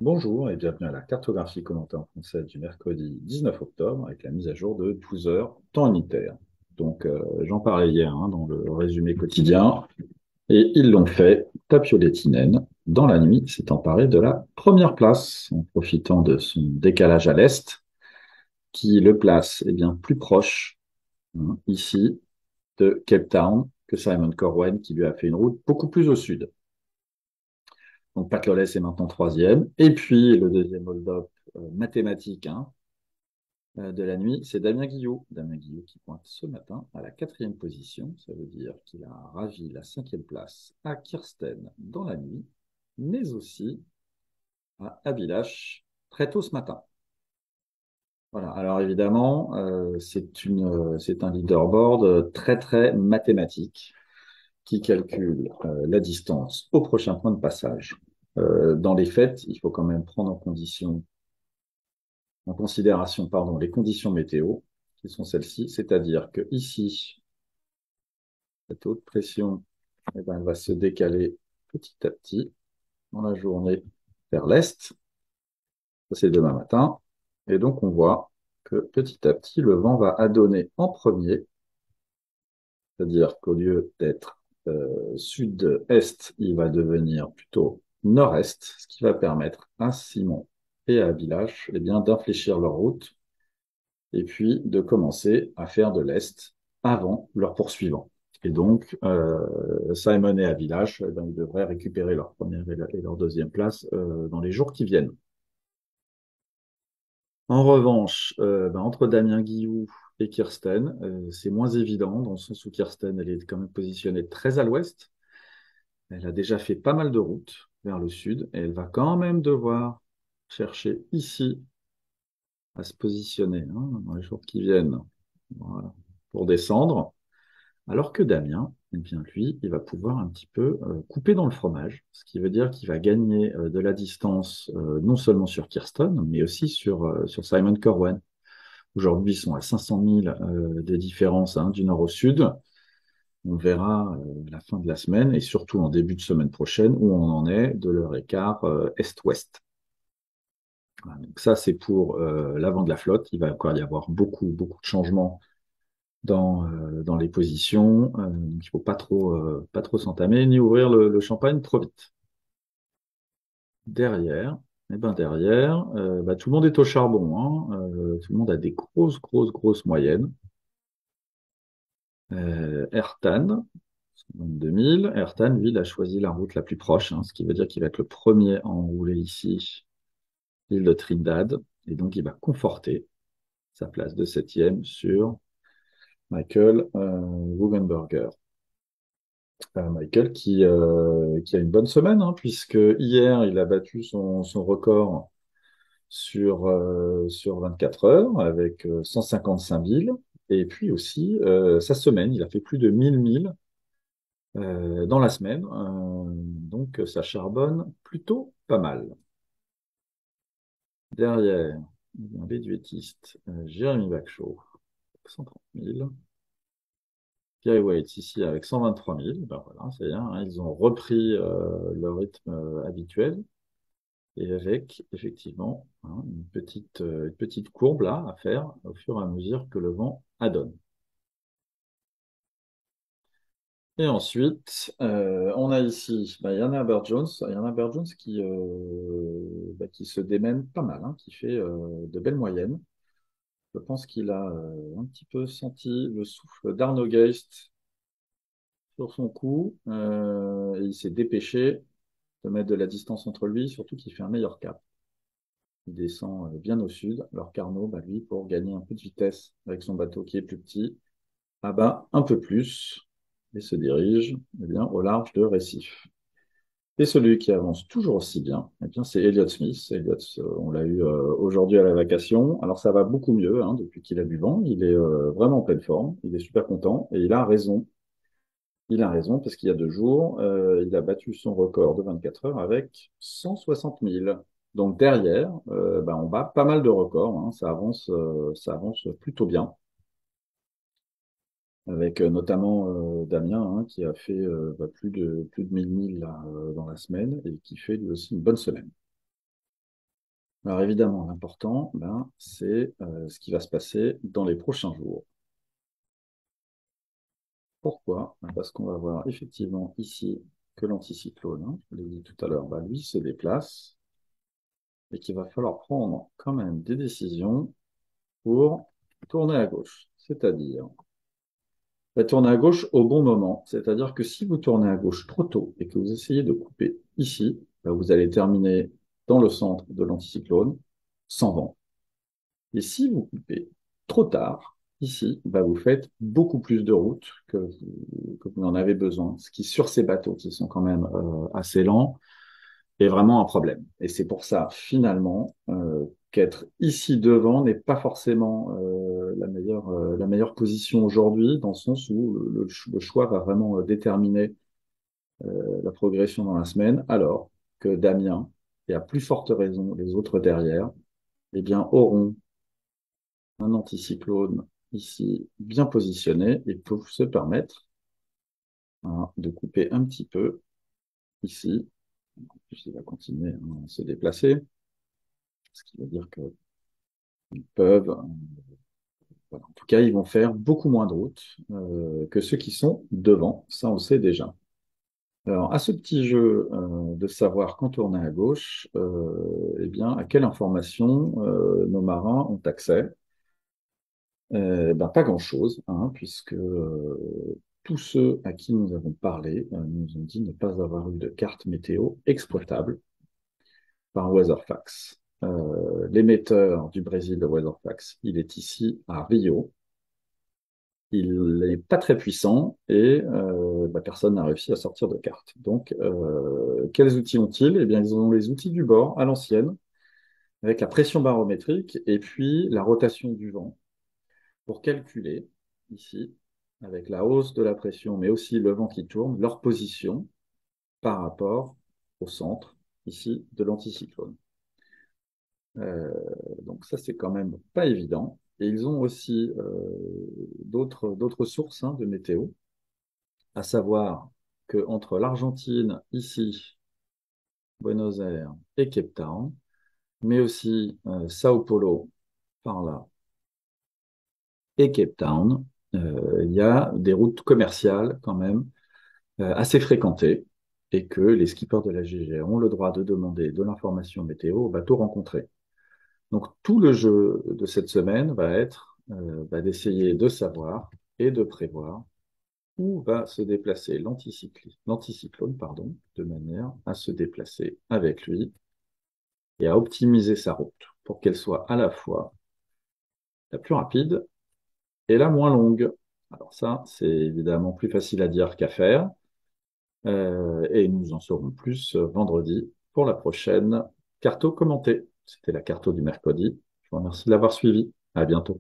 Bonjour et bienvenue à la cartographie commentée en français du mercredi 19 octobre avec la mise à jour de 12 heures temps unitaire. J'en parlais hier dans le résumé quotidien et ils l'ont fait. Tapio Lehtinen, dans la nuit, s'est emparé de la première place en profitant de son décalage à l'est qui le place bien, plus proche ici de Cape Town que Simon Corwen qui lui a fait une route beaucoup plus au sud. Donc Pat Lawless est maintenant troisième. Et puis le deuxième hold-up mathématique de la nuit, c'est Damien Guillot. Damien Guillot qui pointe ce matin à la quatrième position. Ça veut dire qu'il a ravi la cinquième place à Kirsten dans la nuit, mais aussi à Abilash très tôt ce matin. Voilà. Alors évidemment, c'est un leaderboard très très mathématique qui calcule la distance au prochain point de passage. Dans les faits, il faut quand même prendre en considération les conditions météo, qui sont celles-ci, c'est-à-dire que ici, cette haute pression, elle va se décaler petit à petit dans la journée vers l'est. Ça, c'est demain matin. Et donc, on voit que petit à petit, le vent va adonner en premier, c'est-à-dire qu'au lieu d'être sud-est, il va devenir plutôt nord-est, ce qui va permettre à Simon et à Villach d'infléchir leur route et puis de commencer à faire de l'Est avant leur poursuivant. Et donc, Simon et Avilash, ils devraient récupérer leur première et leur deuxième place dans les jours qui viennent. En revanche, entre Damien Guillou et Kirsten, c'est moins évident, dans le sens où Kirsten, elle est quand même positionnée très à l'ouest. Elle a déjà fait pas mal de routes vers le sud, et elle va quand même devoir chercher ici à se positionner dans les jours qui viennent, voilà, pour descendre. Alors que Damien, eh bien lui, il va pouvoir un petit peu couper dans le fromage, ce qui veut dire qu'il va gagner de la distance non seulement sur Kirsten, mais aussi sur Simon Corwen. Aujourd'hui, ils sont à 500 000 des différences du nord au sud. On verra à la fin de la semaine et surtout en début de semaine prochaine où on en est de leur écart est-ouest. Voilà, donc ça, c'est pour l'avant de la flotte. Il va encore y avoir beaucoup, beaucoup de changements dans les positions. Donc il ne faut pas trop s'entamer ni ouvrir le champagne trop vite. Derrière, tout le monde est au charbon. Tout le monde a des grosses, grosses, grosses moyennes. Ertan, 22 000. Ertan, lui, il a choisi la route la plus proche, ce qui veut dire qu'il va être le premier à enrouler ici l'île de Trinidad. Et donc, il va conforter sa place de septième sur Michael Wuggenberger. Michael qui a une bonne semaine, puisque hier, il a battu son record sur 24 heures avec 155 villes. Et puis aussi, sa semaine, il a fait plus de 1000 milles dans la semaine. Donc, ça charbonne plutôt pas mal. Derrière, les duettistes, Jérémy Bacchot, 130 000. Gary Waits ici avec 123 000. Ben voilà, c'est bien, ils ont repris leur rythme habituel et avec effectivement une petite courbe là à faire au fur et à mesure que le vent adonne. Et ensuite, on a ici Yana Bird-Jones, qui se démène pas mal, qui fait de belles moyennes. Je pense qu'il a un petit peu senti le souffle d'Arno Geist sur son coup et il s'est dépêché de mettre de la distance entre lui, surtout qu'il fait un meilleur cap. Il descend bien au sud, alors qu'Arnaud, lui, pour gagner un peu de vitesse avec son bateau qui est plus petit, abat un peu plus et se dirige au large de Récif. Et celui qui avance toujours aussi bien, c'est Elliott Smith. Elliott, on l'a eu aujourd'hui à la vacation. Alors ça va beaucoup mieux depuis qu'il a du vent. Il est vraiment en pleine forme. Il est super content et il a raison. Il a raison parce qu'il y a 2 jours, il a battu son record de 24 heures avec 160 000. Donc derrière, on bat pas mal de records. Ça avance plutôt bien. Avec notamment Damien qui a fait plus de 1000 milles là, dans la semaine et qui fait lui aussi une bonne semaine. Alors évidemment, l'important, c'est ce qui va se passer dans les prochains jours. Pourquoi? Parce qu'on va voir effectivement ici que l'anticyclone, hein, je l'ai dit tout à l'heure, lui se déplace et qu'il va falloir prendre quand même des décisions pour tourner à gauche. C'est-à-dire, tourner à gauche au bon moment. C'est-à-dire que si vous tournez à gauche trop tôt et que vous essayez de couper ici, vous allez terminer dans le centre de l'anticyclone sans vent. Et si vous coupez trop tard, ici, vous faites beaucoup plus de route que vous n'en avez besoin, ce qui, sur ces bateaux qui sont quand même assez lents, est vraiment un problème. Et c'est pour ça, finalement, qu'être ici devant n'est pas forcément la meilleure position aujourd'hui, dans le sens où le choix va vraiment déterminer la progression dans la semaine, alors que Damien, et à plus forte raison les autres derrière, eh bien, auront un anticyclone ici bien positionné et peuvent se permettre de couper un petit peu ici. Puis il va continuer à se déplacer, ce qui veut dire qu'ils peuvent, voilà. En tout cas, ils vont faire beaucoup moins de route que ceux qui sont devant, ça on le sait déjà. Alors, à ce petit jeu de savoir quand tourner à gauche, eh bien, à quelle information nos marins ont accès? Pas grand-chose, hein, puisque tous ceux à qui nous avons parlé nous ont dit ne pas avoir eu de carte météo exploitable par Weatherfax. L'émetteur du Brésil de Weatherfax, il est ici à Rio. Il n'est pas très puissant et personne n'a réussi à sortir de carte. Donc, quels outils ont-ils? Eh bien, ils ont les outils du bord à l'ancienne, avec la pression barométrique et puis la rotation du vent pour calculer ici, avec la hausse de la pression, mais aussi le vent qui tourne, leur position par rapport au centre ici de l'anticyclone. Euh, donc ça, c'est quand même pas évident. Et ils ont aussi d'autres sources de météo, à savoir que entre l'Argentine, ici, Buenos Aires et Cape Town, mais aussi Sao Paulo par là et Cape Town, il y a des routes commerciales quand même assez fréquentées et que les skippers de la GGR ont le droit de demander de l'information météo au bateau rencontré. Donc tout le jeu de cette semaine va être d'essayer de savoir et de prévoir où va se déplacer l'anticyclone, de manière à se déplacer avec lui et à optimiser sa route pour qu'elle soit à la fois la plus rapide et la moins longue. Alors ça, c'est évidemment plus facile à dire qu'à faire, et nous en saurons plus vendredi pour la prochaine carto commentée. C'était la carto du mercredi. Je vous remercie de l'avoir suivi. À bientôt.